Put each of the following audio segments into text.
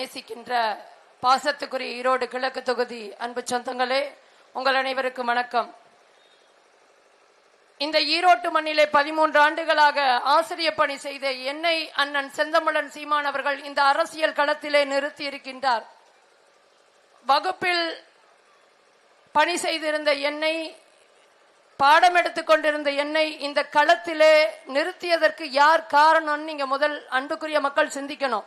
நேசிக்கின்ற பாசத்துக்குரிய ஈரோடு கிழக்கு தொகுதி அன்பு சொந்தங்களே, உங்கள் அனைவருக்கும் வணக்கம். இந்த ஈரோட்டு மண்ணிலே 13 ஆண்டுகளாக ஆசிரியர் பணி செய்த என்னை அண்ணன் செந்தமிழன் சீமான் அவர்கள் இந்த அரசியல் களத்திலே நிறுத்தி இருக்கின்றார். வகுப்பில் பணி செய்திருந்த என்னை, பாடம் எடுத்துக் கொண்டிருந்த என்னை இந்த களத்திலே நிறுத்தியதற்கு யார் காரணம்? நீங்க முதல் அன்புக்குரிய மக்கள் சிந்திக்கணும்.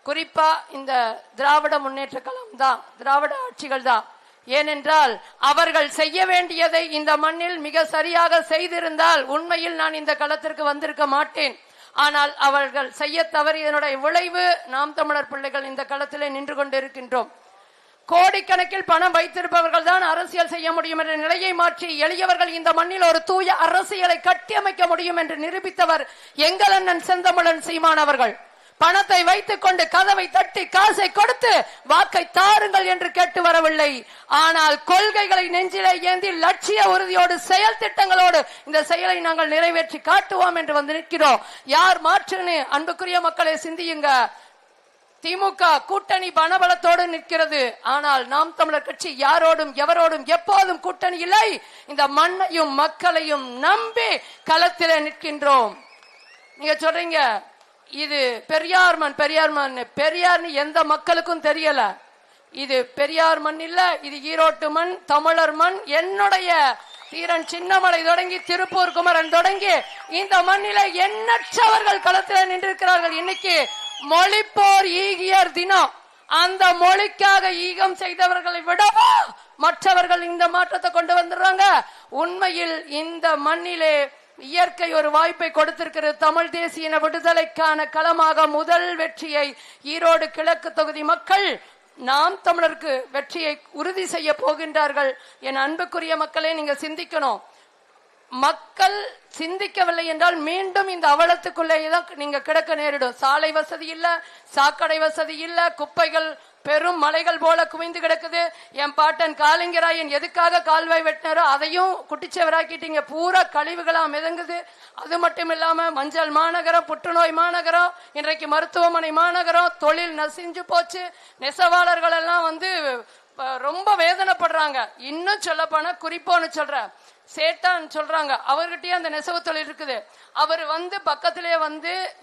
குறிப்பா இந்த திராவிட முன்னேற்ற கழகம் தான், திராவிட ஆட்சிகள் தான். ஏனென்றால் அவர்கள் செய்ய வேண்டியதை இந்த மண்ணில் மிக சரியாக செய்திருந்தால் உண்மையில் நான் இந்த களத்திற்கு வந்திருக்க மாட்டேன். ஆனால் அவர்கள் செய்ய தவறியதனுடைய விளைவு நாம் தமிழர் பிள்ளைகள் இந்த களத்திலே நின்று கொண்டிருக்கின்றோம். கோடிக்கணக்கில் பணம் வைத்திருப்பவர்கள் தான் அரசியல் செய்ய முடியும் என்ற நிலையை மாற்றி எளியவர்கள் இந்த மண்ணில் ஒரு தூய அரசியலை கட்டியமைக்க முடியும் என்று நிரூபித்தவர் எங்கள் அண்ணன் செந்தமிழன் சீமான் அவர்கள். பணத்தை வைத்துக் கொண்டு கதவை தட்டி காசை கொடுத்து வாக்கை தாருங்கள் என்று கேட்டு வரவில்லை. ஆனால் கொள்கைகளை நெஞ்சிலே ஏந்தி லட்சிய உறுதியோடு செயல் திட்டங்களோடு இந்த செயலை நாங்கள் நிறைவேற்றி காட்டுவோம் என்று வந்து நிற்கிறோம். யார் மாற்றுன்னு அன்புக்குரிய மக்களை சிந்தியுங்க. திமுக கூட்டணி பணபலத்தோடு நிற்கிறது. ஆனால் நாம் தமிழர் கட்சி யாரோடும் எவரோடும் எப்போதும் கூட்டணி இல்லை. இந்த மண்ணையும் மக்களையும் நம்பி களத்திலே நிற்கின்றோம். நீங்க சொல்றீங்க இது பெரியார் மண், பெரியார் மண். பெரியார்னு எந்த மக்களுக்கும் தெரியல. இது பெரியார் மண் இல்ல, இது ஈரோட்டு மண், தமிழர் மண். என்னுடைய தீரன் சின்னமலை தொடங்கி திருப்பூர் குமரன் தொடங்கி இந்த மண்ணில எண்ணற்றவர்கள் களத்தில் நின்றிருக்கிறார்கள். இன்னைக்கு மொழிப்போர் ஈகியர் தினம். அந்த மொழிக்காக ஈகம் செய்தவர்களை விடவா மற்றவர்கள் இந்த மாற்றத்தை கொண்டு வந்துடுறாங்க? உண்மையில் இந்த மண்ணிலே இயற்கை ஒரு வாய்ப்பை கொடுத்திருக்கிறது. தமிழ் தேசிய விடுதலைக்கான களமாக முதல் வெற்றியை ஈரோடு கிழக்கு தொகுதி மக்கள் நாம் தமிழருக்கு வெற்றியை உறுதி செய்ய போகின்றார்கள். என் அன்புக்குரிய மக்களே, நீங்க சிந்திக்கணும். மக்கள் சிந்திக்கவில்லை என்றால் மீண்டும் இந்த அவலத்துக்குள்ளேயே தான் நீங்க கிடக்க நேரிடும். சாலை வசதி இல்ல, சாக்கடை வசதி இல்ல, குப்பைகள் பெரும் மலைகள் போல குவிந்து கிடக்குது. என் பாட்டன் காலிங்கராயன் எதுக்காக கால்வாய் வெட்டினாரோ அதையும் குட்டிச்சவராக்கிட்டீங்க. பூரா கழிவுகளா மிதங்குது. அது மட்டும் இல்லாம மஞ்சள் மாநகரம், புற்றுநோய் மாநகரம், இன்றைக்கு மருத்துவமனை மாநகரம், தொழில் நசிஞ்சு போச்சு. நெசவாளர்கள் எல்லாம் ரொம்ப வேதனைப்படுறாங்க. இன்னும் சொல்ல போனா குறிப்போன்னு சொல்ற சேட்டான்னு சொல்றாங்க, அவர்கிட்டயே அந்த நெசவு தொழில் இருக்குது. அவர் பக்கத்திலே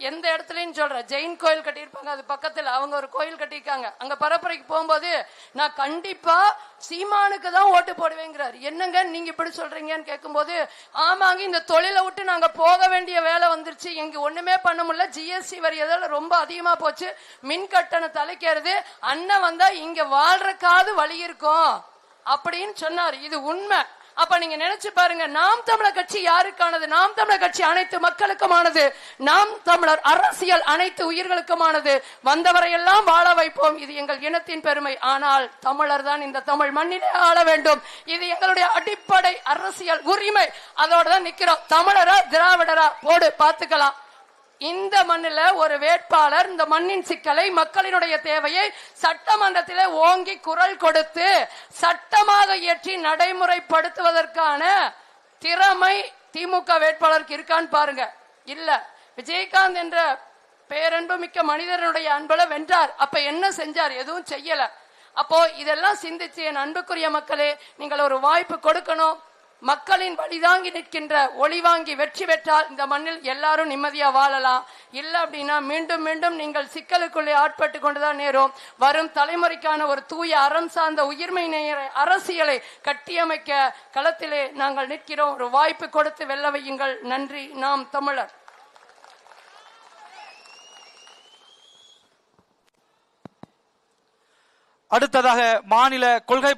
எந்த இடத்துலயும் சொல்ற ஜெயின் கோயில் கட்டியிருப்பாங்க, அது பக்கத்துல அவங்க ஒரு கோயில் கட்டியிருக்காங்க. அங்க பரப்புரைக்கு போகும்போது நான் கண்டிப்பா சீமானுக்கு தான் ஓட்டு போடுவேங்கிறார். என்னங்க நீங்க இப்படி சொல்றீங்கன்னு கேட்கும்போது, ஆமாங்க இந்த தொழிலை விட்டு நாங்க போக வேண்டிய வேலை வந்துருச்சு, எங்க ஒண்ணுமே பண்ண முடியல, ஜிஎஸ்டி வரி எதால ரொம்ப அதிகமா போச்சு, மின் கட்டணம் தலைக்கிறது, அண்ணன் வந்தா இங்க வாழ்றக்காவது வழி இருக்கும் அப்படின்னு சொன்னார். இது உண்மை. அப்ப நீங்க நினைச்சு பாருங்க, நாம் தமிழர் கட்சி யாருக்கானது? நாம் தமிழர் கட்சி அனைத்து மக்களுக்குமானது. நாம் தமிழர் அரசியல் அனைத்து உயிர்களுக்குமானது. வந்தவரையெல்லாம் வாழ வைப்போம். இது எங்கள் இனத்தின் பெருமை. ஆனால் தமிழர் தான் இந்த தமிழ் மண்ணிலே ஆள வேண்டும். இது எங்களுடைய அடிப்படை அரசியல் உரிமை. அதோட தான் நிக்கிறோம். தமிழரா திராவிடரா போடு பார்த்துக்கலாம். இந்த மண்ணில் ஒரு வேட்பாளர் இந்த மண்ணின் சிக்கலை, மக்களினுடைய தேவையை சட்டமன்றத்திலே ஓங்கி குரல் கொடுத்து சட்டமாக இயற்றி நடைமுறைப்படுத்துவதற்கான திறமை திமுக வேட்பாளருக்கு இருக்கான்னு பாருங்க. இல்ல. விஜயகாந்த் என்ற பேரன்பு மிக்க மனிதனுடைய அன்புல வென்றார். அப்ப என்ன செஞ்சார்? எதுவும் செய்யல. அப்போ இதெல்லாம் சிந்திச்சு என் அன்புக்குரிய மக்களே, நீங்கள் ஒரு வாய்ப்பு கொடுக்கணும். மக்களின் வழிதாங்கி நிற்கின்ற ஒளி வாங்கி வெற்றி பெற்றால் இந்த மண்ணில் எல்லாரும் நிம்மதியா வாழலாம். இல்ல அப்படின்னா மீண்டும் மீண்டும் நீங்கள் சிக்கலுக்குள்ளே ஆட்பட்டு கொண்டுதான் நேரும். வரும் தலைமுறைக்கான ஒரு தூய அறம் சார்ந்த உயிர்மை நேர அரசியலை கட்டியமைக்க களத்திலே நாங்கள் நிற்கிறோம். ஒரு வாய்ப்பு கொடுத்து வெல்ல வையுங்கள். நன்றி. நாம் தமிழர். அடுத்ததாக மாநில கொள்கை